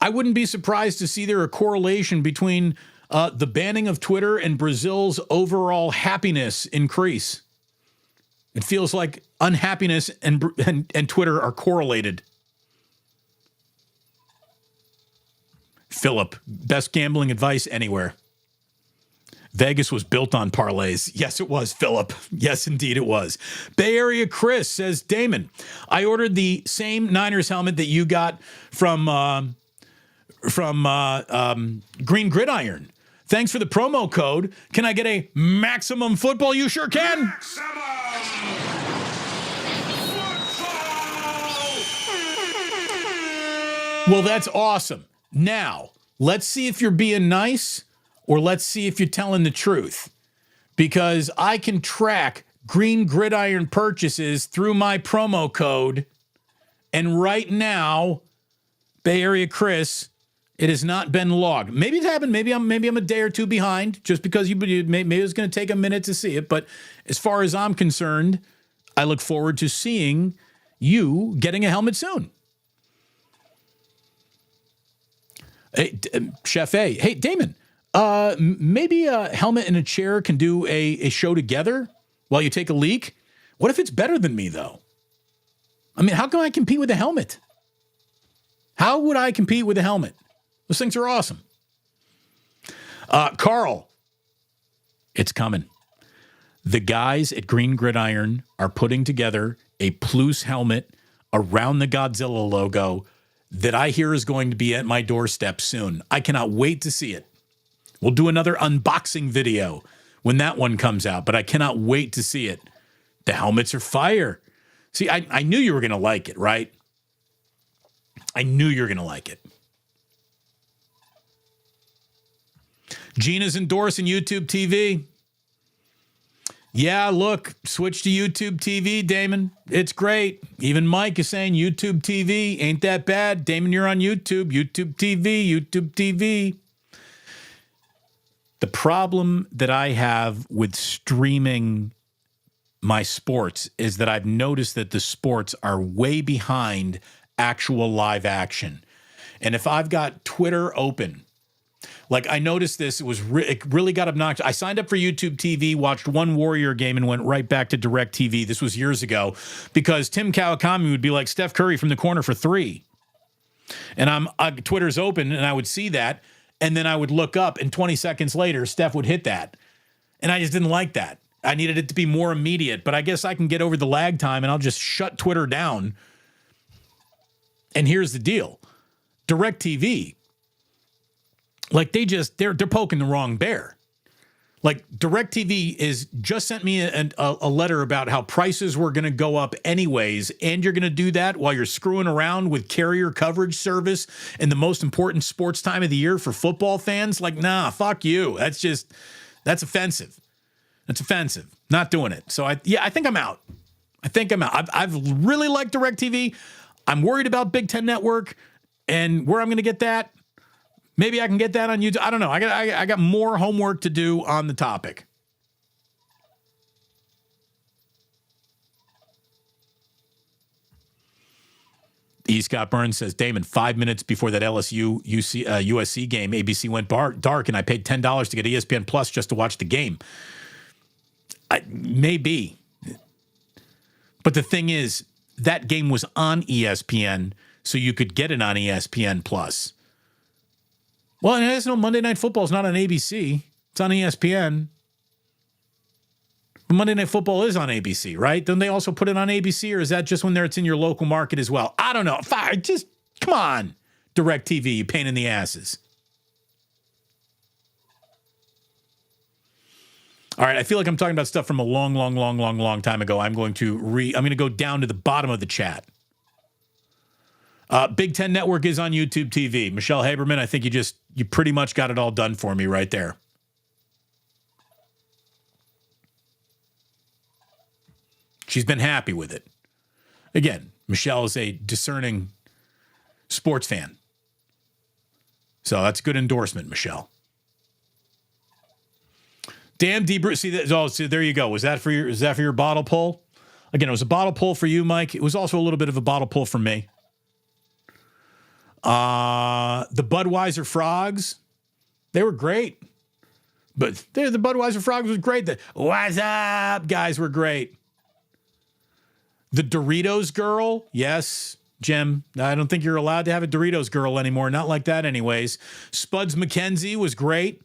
I wouldn't be surprised to see there a correlation between the banning of Twitter and Brazil's overall happiness increase. It feels like unhappiness and Twitter are correlated. Philip, best gambling advice anywhere. Vegas was built on parlays. Yes, it was, Philip. Yes, indeed it was. Bay Area Chris says, Damon, I ordered the same Niners helmet that you got from Green Gridiron. Thanks for the promo code. Can I get a maximum football? You sure can. Maximum football! Well, that's awesome. Now, let's see if you're being nice or let's see if you're telling the truth. because I can track Green Gridiron purchases through my promo code. And right now, Bay Area Chris, it has not been logged. Maybe it happened. Maybe I'm a day or two behind just because maybe it's going to take a minute to see it. But as far as I'm concerned, I look forward to seeing you getting a helmet soon. Hey, Chef A. Hey, Damon, maybe a helmet and a chair can do a show together while you take a leak. What if it's better than me, though? I mean, how can I compete with a helmet? How would I compete with a helmet? Those things are awesome. Carl, it's coming. The guys at Green Gridiron are putting together a Plus helmet around the Godzilla logo that I hear is going to be at my doorstep soon. I cannot wait to see it. We'll do another unboxing video when that one comes out, but I cannot wait to see it. The helmets are fire. See, I knew you were going to like it, right? I knew you were going to like it. Gina's endorsing YouTube TV. Yeah, look, switch to YouTube TV, Damon. It's great. Even Mike is saying YouTube TV ain't that bad. Damon, you're on YouTube. YouTube TV, YouTube TV. The problem that I have with streaming my sports is that I've noticed that the sports are way behind actual live action. And if I've got Twitter open, like I noticed this, it really got obnoxious. I signed up for YouTube TV, watched one Warrior game, and went right back to DirecTV. This was years ago because Tim Kawakami would be like Steph Curry from the corner for 3. And Twitter's open, and I would see that, and then I would look up, and 20 seconds later, Steph would hit that. And I just didn't like that. I needed it to be more immediate, but I guess I can get over the lag time, and I'll just shut Twitter down. And here's the deal. DirecTV, like they're poking the wrong bear. Like DirecTV is just sent me a letter about how prices were going to go up anyways, and you're going to do that while you're screwing around with carrier coverage service in the most important sports time of the year for football fans. Like, nah, fuck you. That's offensive. That's offensive. Not doing it. So I think I'm out. I've really liked DirecTV. I'm worried about Big Ten Network and where I'm going to get that. Maybe I can get that on YouTube. I don't know. I got more homework to do on the topic. E. Scott Burns says, Damon, 5 minutes before that LSU USC game, ABC went dark, and I paid $10 to get ESPN Plus just to watch the game. Maybe. But the thing is, that game was on ESPN, so you could get it on ESPN Plus. Well, and there's no Monday Night Football is not on ABC. It's on ESPN. But Monday Night Football is on ABC, right? Don't they also put it on ABC, or is that just when it's in your local market as well? I don't know. Just come on, DirecTV, you pain in the asses. All right, I feel like I'm talking about stuff from a long time ago. I'm going to go down to the bottom of the chat. Big Ten Network is on YouTube TV. Michelle Haberman, I think you pretty much got it all done for me right there. She's been happy with it. Again, Michelle is a discerning sports fan. So that's a good endorsement, Michelle. Damn, D. Bruce. See, there you go. Was that for your bottle pull? Again, it was a bottle pull for you, Mike. It was also a little bit of a bottle pull for me. The Budweiser Frogs, they were great. But the Budweiser Frogs was great. The What's Up guys were great. The Doritos Girl, yes, Jim. I don't think you're allowed to have a Doritos Girl anymore. Not like that anyways. Spuds McKenzie was great.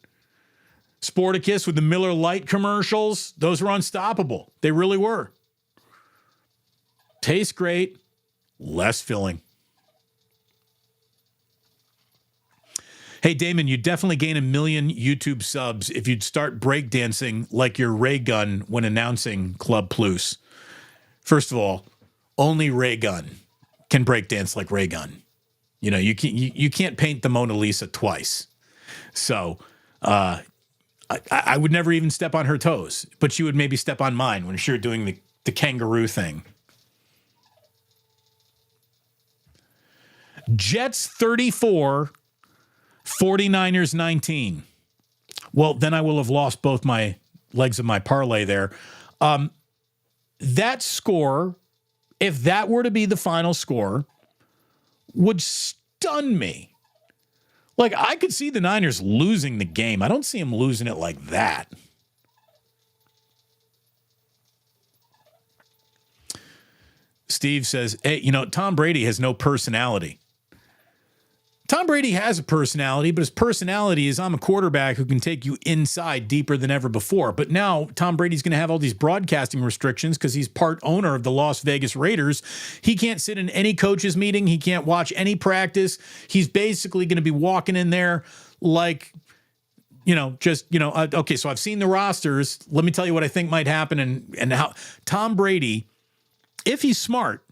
Sporticus with the Miller Lite commercials, those were unstoppable. They really were. Tastes great, less filling. Hey, Damon, you'd definitely gain 1 million YouTube subs if you'd start breakdancing like your Ray Gun when announcing Club Plus. First of all, only Ray Gun can breakdance like Ray Gun. You know, you can't paint the Mona Lisa twice. So I would never even step on her toes, but she would maybe step on mine when she were doing the kangaroo thing. Jets 34, 49ers 19. Well, then I will have lost both my legs of my parlay there. That score, if that were to be the final score, would stun me. Like, I could see the Niners losing the game. I don't see them losing it like that. Steve says, hey, Tom Brady has no personality. Tom Brady has a personality, but his personality is I'm a quarterback who can take you inside deeper than ever before. But now Tom Brady's going to have all these broadcasting restrictions because he's part owner of the Las Vegas Raiders. He can't sit in any coaches meeting. He can't watch any practice. He's basically going to be walking in there like, okay, so I've seen the rosters. Let me tell you what I think might happen and how Tom Brady, if he's smart,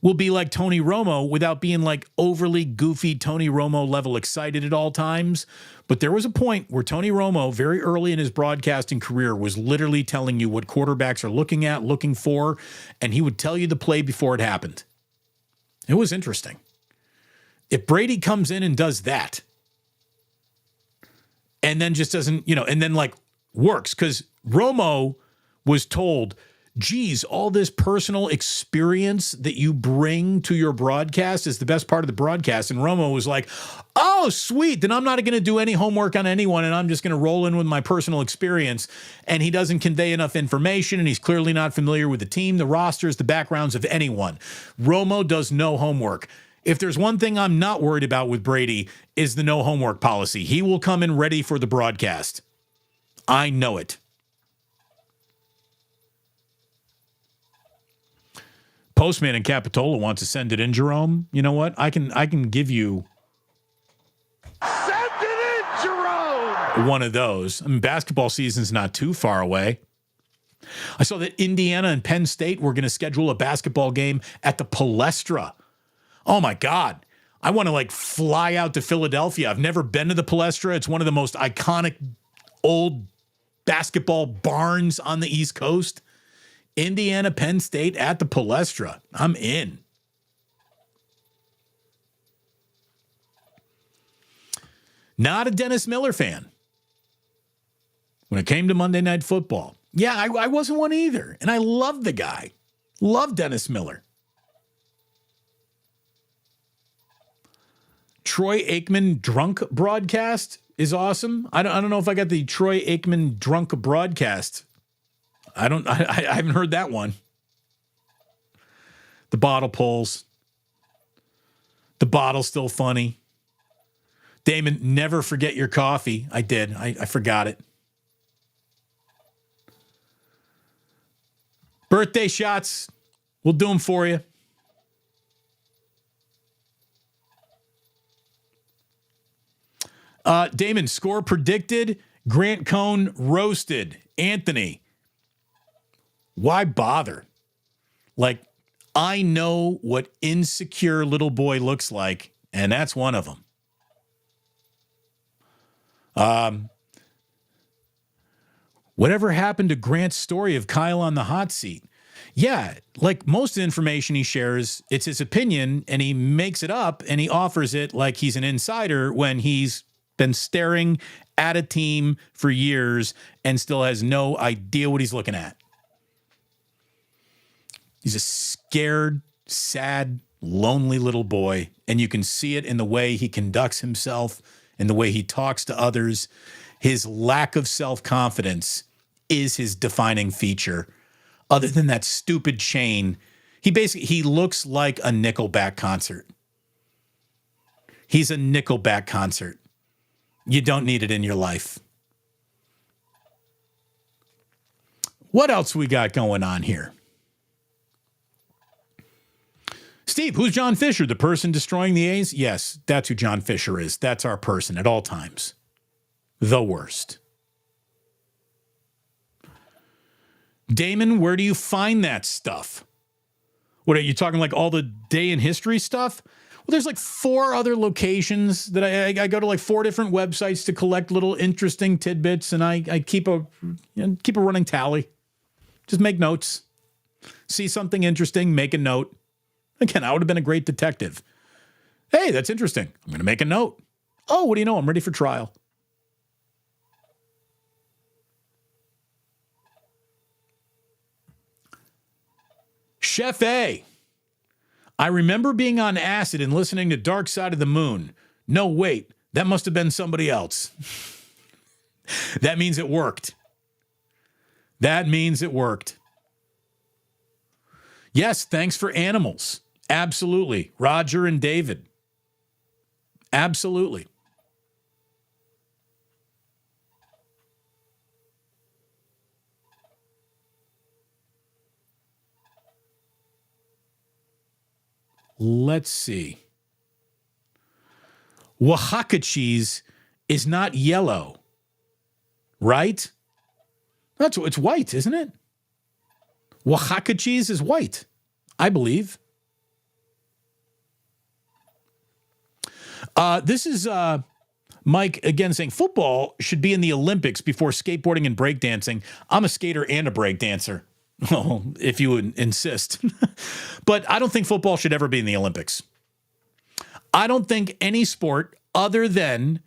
will be like Tony Romo without being like overly goofy Tony Romo level excited at all times. But there was a point where Tony Romo, very early in his broadcasting career, was literally telling you what quarterbacks are looking for, and he would tell you the play before it happened. It was interesting. If Brady comes in and does that, and then just doesn't, and then like works, because Romo was told, geez, all this personal experience that you bring to your broadcast is the best part of the broadcast. And Romo was like, oh, sweet. Then I'm not going to do any homework on anyone. And I'm just going to roll in with my personal experience. And he doesn't convey enough information. And he's clearly not familiar with the team, the rosters, the backgrounds of anyone. Romo does no homework. If there's one thing I'm not worried about with Brady is the no homework policy. He will come in ready for the broadcast. I know it. Postman in Capitola wants to send it in, Jerome. You know what? I can give you Send it in, Jerome! one of those. I mean, basketball season's not too far away. I saw that Indiana and Penn State were going to schedule a basketball game at the Palestra. Oh, my God. I want to, fly out to Philadelphia. I've never been to the Palestra. It's one of the most iconic old basketball barns on the East Coast. Indiana, Penn State at the Palestra. I'm in. Not a Dennis Miller fan. When it came to Monday Night Football. Yeah, I wasn't one either. And I loved the guy. Loved Dennis Miller. Troy Aikman drunk broadcast is awesome. I don't know if I got the Troy Aikman drunk broadcast. I haven't heard that one. The bottle pulls. The bottle's still funny. Damon, never forget your coffee. I did. I forgot it. Birthday shots. We'll do them for you. Damon, score predicted. Grant Cohn roasted. Anthony, why bother? I know what insecure little boy looks like, and that's one of them. Whatever happened to Grant's story of Kyle on the hot seat? Yeah, most of the information he shares, it's his opinion, and he makes it up, and he offers it like he's an insider when he's been staring at a team for years and still has no idea what he's looking at. He's a scared, sad, lonely little boy, and you can see it in the way he conducts himself and the way he talks to others. His lack of self-confidence is his defining feature. Other than that stupid chain, he looks like a Nickelback concert. He's a Nickelback concert. You don't need it in your life. What else we got going on here? Steve, who's John Fisher? The person destroying the A's? Yes, that's who John Fisher is. That's our person at all times. The worst. Damon, where do you find that stuff? What are you talking all the day in history stuff? Well, there's like 4 other locations that I go to, like 4 different websites to collect little interesting tidbits, and I keep a running tally. Just make notes. See something interesting, make a note. Again, I would have been a great detective. Hey, that's interesting. I'm going to make a note. Oh, what do you know? I'm ready for trial. Chef A. I remember being on acid and listening to Dark Side of the Moon. No, wait, that must have been somebody else. That means it worked. That means it worked. Yes, thanks for animals. Absolutely. Roger and David. Absolutely. Let's see. Oaxaca cheese is not yellow, right? It's white, isn't it? Oaxaca cheese is white, I believe. This is Mike again saying football should be in the Olympics before skateboarding and breakdancing. I'm a skater and a breakdancer. Well, if you would insist. But I don't think football should ever be in the Olympics. I don't think any sport other than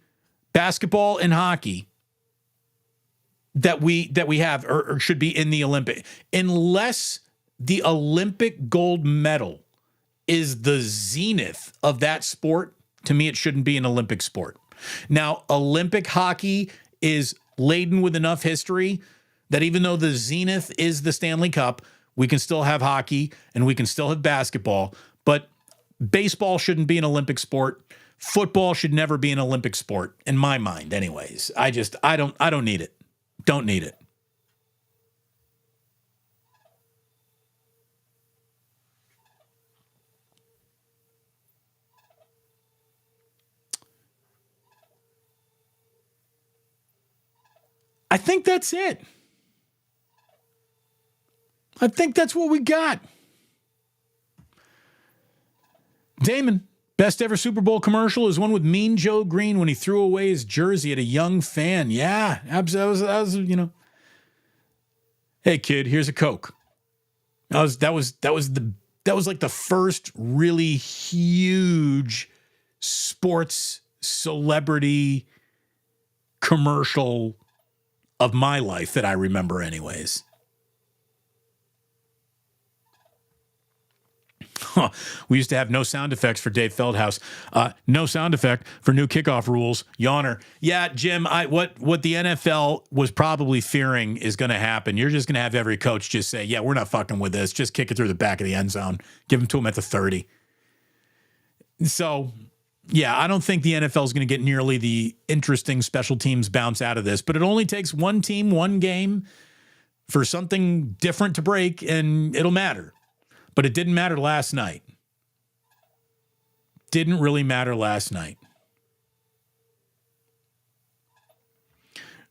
basketball and hockey that we have or should be in the Olympic, unless the Olympic gold medal is the zenith of that sport. To me, it shouldn't be an Olympic sport. Now, Olympic hockey is laden with enough history that even though the zenith is the Stanley Cup, we can still have hockey and we can still have basketball, but baseball shouldn't be an Olympic sport. Football should never be an Olympic sport, in my mind, anyways. I don't need it. Don't need it. I think that's it. I think that's what we got. Damon, best ever Super Bowl commercial is one with Mean Joe Green when he threw away his jersey at a young fan. Yeah, absolutely. That was, you know. Hey kid, here's a Coke. That was like the first really huge sports celebrity commercial of my life that I remember anyways. We used to have no sound effects for Dave Feldhouse. No sound effect for new kickoff rules. Yawner. Yeah, Jim, what the NFL was probably fearing is going to happen. You're just going to have every coach just say, yeah, we're not fucking with this. Just kick it through the back of the end zone. Give them to him at the 30. So, yeah, I don't think the NFL is going to get nearly the interesting special teams bounce out of this. But it only takes one team, one game for something different to break, and it'll matter. But it didn't matter last night. Didn't really matter last night.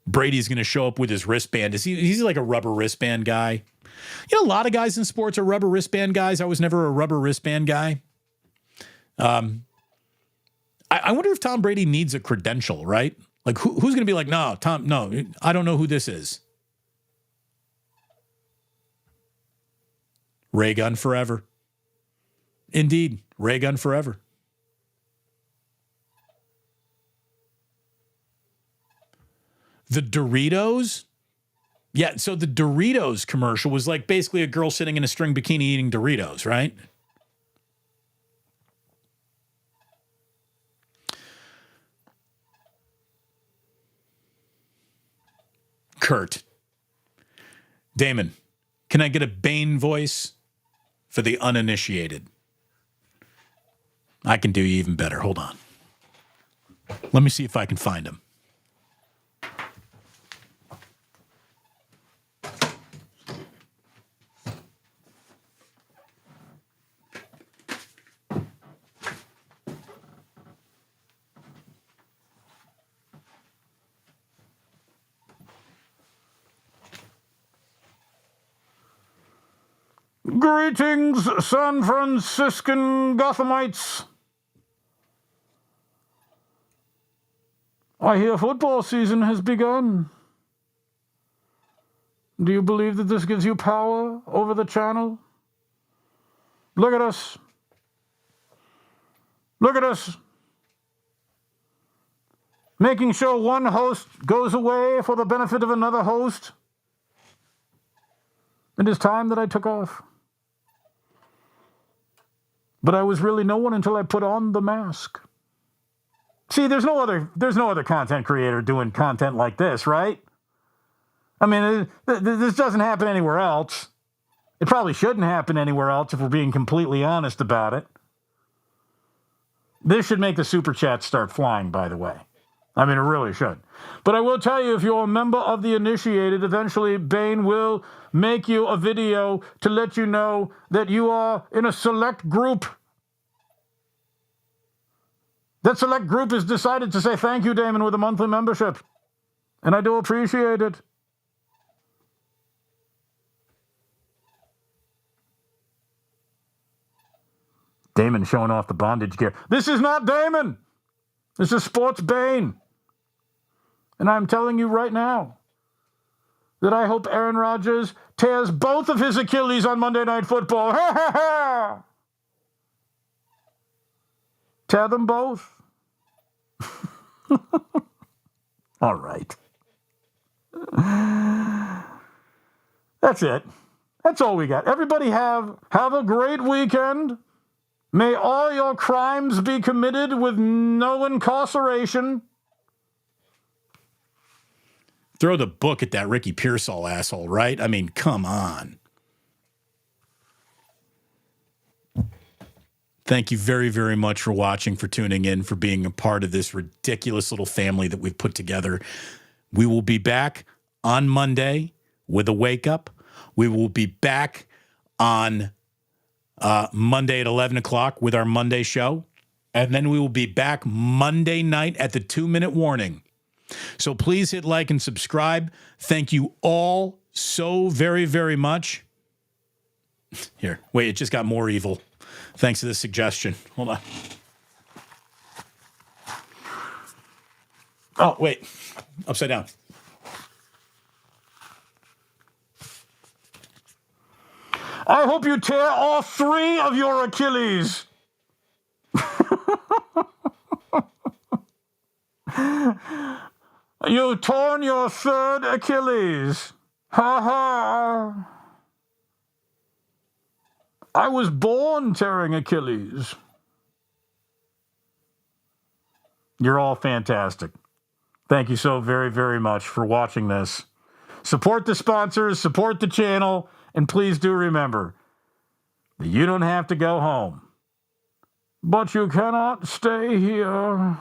Brady's going to show up with his wristband. He's like a rubber wristband guy. You know, a lot of guys in sports are rubber wristband guys. I was never a rubber wristband guy. I wonder if Tom Brady needs a credential, right? Like, who's going to be like, no, Tom, no, I don't know who this is. Ray gun forever. Indeed, ray gun forever. The Doritos? Yeah, so the Doritos commercial was like basically a girl sitting in a string bikini eating Doritos, right? Kurt. Damon, can I get a Bane voice for the uninitiated? I can do you even better. Hold on. Let me see if I can find him. Greetings, San Franciscan Gothamites. I hear football season has begun. Do you believe that this gives you power over the channel? Look at us. Look at us. Making sure one host goes away for the benefit of another host. It is time that I took off. But I was really no one until I put on the mask. See, there's no other content creator doing content like this, right? I mean, this doesn't happen anywhere else. It probably shouldn't happen anywhere else if we're being completely honest about it. This should make the super chats start flying, by the way. I mean, it really should. But I will tell you, if you're a member of the initiated, eventually Bane will make you a video to let you know that you are in a select group. That select group has decided to say thank you, Damon, with a monthly membership. And I do appreciate it. Damon showing off the bondage gear. This is not Damon. This is Sports Bane. And I'm telling you right now that I hope Aaron Rodgers tears both of his Achilles on Monday Night Football. Ha ha ha! Tear them both. All right. That's it. That's all we got. Everybody have a great weekend. May all your crimes be committed with no incarceration. Throw the book at that Ricky Pearsall asshole, right? I mean, come on. Thank you very, very much for watching, for tuning in, for being a part of this ridiculous little family that we've put together. We will be back on Monday with a wake up. We will be back on Monday at 11 o'clock with our Monday show. And then we will be back Monday night at the 2-minute warning. So please hit like and subscribe. Thank you all so very, very much. Here, wait, it just got more evil. Thanks to this suggestion. Hold on. Oh, wait. Upside down. I hope you tear all 3 of your Achilles. You've torn your 3rd Achilles. Ha ha. I was born tearing Achilles. You're all fantastic. Thank you so very, very much for watching this. Support the sponsors, support the channel, and please do remember that you don't have to go home, but you cannot stay here.